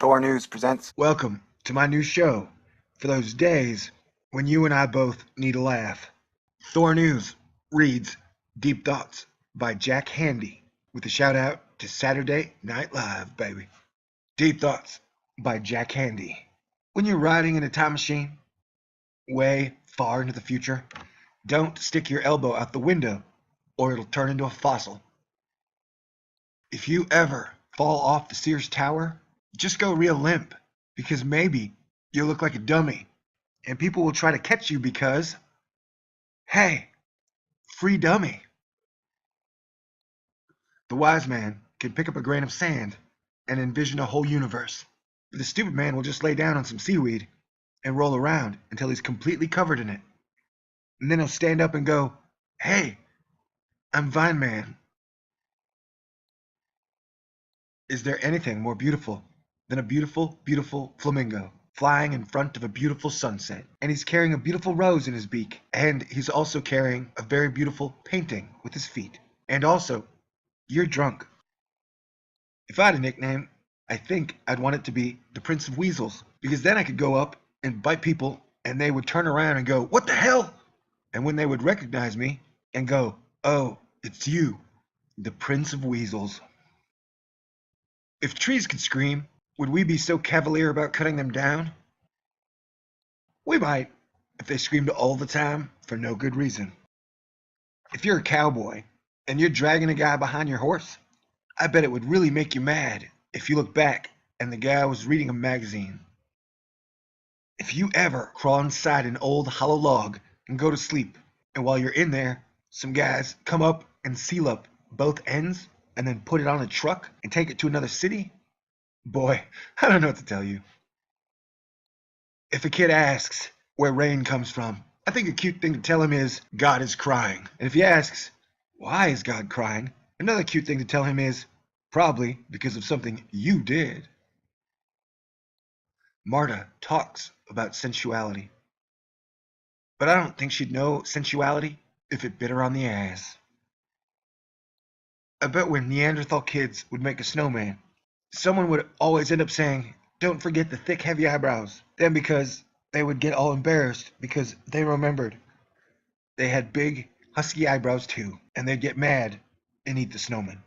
THOR News presents. Welcome to my new show for those days when you and I both need a laugh. THOR News reads Deep Thoughts by Jack Handey with a shout out to Saturday Night Live, baby. Deep Thoughts by Jack Handey. When you're riding in a time machine way far into the future, don't stick your elbow out the window or it'll turn into a fossil. If you ever fall off the Sears Tower, just go real limp, because maybe you'll look like a dummy and people will try to catch you because, hey, free dummy. The wise man can pick up a grain of sand and envision a whole universe. But the stupid man will just lay down on some seaweed and roll around until he's completely covered in it. And then he'll stand up and go, hey, I'm Vine Man. Is there anything more beautiful than a beautiful, beautiful flamingo flying in front of a beautiful sunset? And he's carrying a beautiful rose in his beak. And he's also carrying a very beautiful painting with his feet. And also, you're drunk. If I had a nickname, I think I'd want it to be the Prince of Weasels. Because then I could go up and bite people and they would turn around and go, what the hell? And when they would recognize me and go, oh, it's you, the Prince of Weasels. If trees could scream, would we be so cavalier about cutting them down? We might, if they screamed all the time for no good reason. If you're a cowboy and you're dragging a guy behind your horse, I bet it would really make you mad if you look back and the guy was reading a magazine. If you ever crawl inside an old hollow log and go to sleep, and while you're in there, some guys come up and seal up both ends and then put it on a truck and take it to another city, boy, I don't know what to tell you. If a kid asks where rain comes from, I think a cute thing to tell him is, God is crying. And if he asks, why is God crying? Another cute thing to tell him is, probably because of something you did. Marta talks about sensuality, but I don't think she'd know sensuality if it bit her on the ass. I bet when Neanderthal kids would make a snowman, someone would always end up saying, don't forget the thick, heavy eyebrows. Then because they would get all embarrassed because they remembered they had big, husky eyebrows too, and they'd get mad and eat the snowman.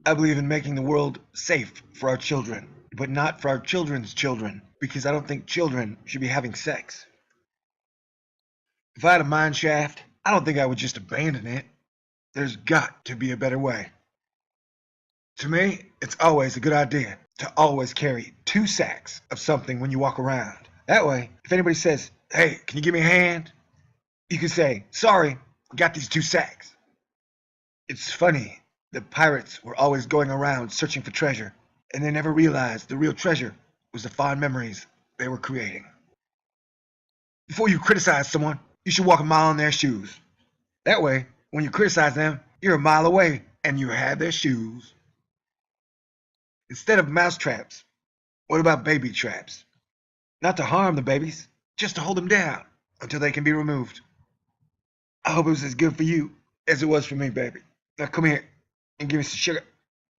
I believe in making the world safe for our children, but not for our children's children, because I don't think children should be having sex. If I had a mine shaft, I don't think I would just abandon it. There's got to be a better way. To me, it's always a good idea to always carry 2 sacks of something when you walk around. That way, if anybody says, hey, can you give me a hand? You can say, sorry, I got these 2 sacks. It's funny that pirates were always going around searching for treasure, and they never realized the real treasure was the fond memories they were creating. Before you criticize someone, you should walk a mile in their shoes. That way, when you criticize them, you're a mile away and you have their shoes. Instead of mouse traps, what about baby traps? Not to harm the babies, just to hold them down until they can be removed. I hope it was as good for you as it was for me, baby. Now come here and give me some sugar.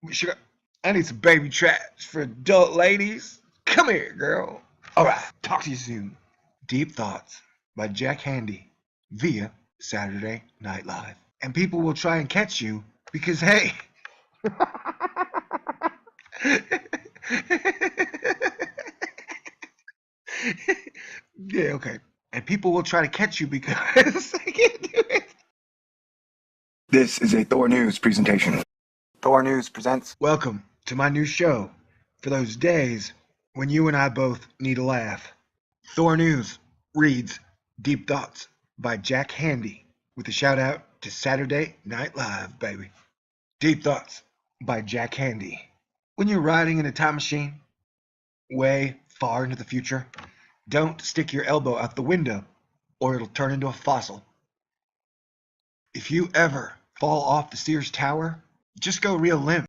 Sugar. I need some baby traps for adult ladies. Come here, girl. All right, talk to you soon. Deep Thoughts by Jack Handey via Saturday Night Live. And people will try and catch you because, hey, yeah, okay. And people will try to catch you because I can't do it. This is a THOR News presentation. THOR News presents. Welcome to my new show for those days when you and I both need a laugh. THOR News reads Deep Thoughts by Jack Handey with a shout out to Saturday Night Live, baby. Deep Thoughts by Jack Handey. When you're riding in a time machine way far into the future, don't stick your elbow out the window or it'll turn into a fossil. If you ever fall off the Sears Tower, just go real limp,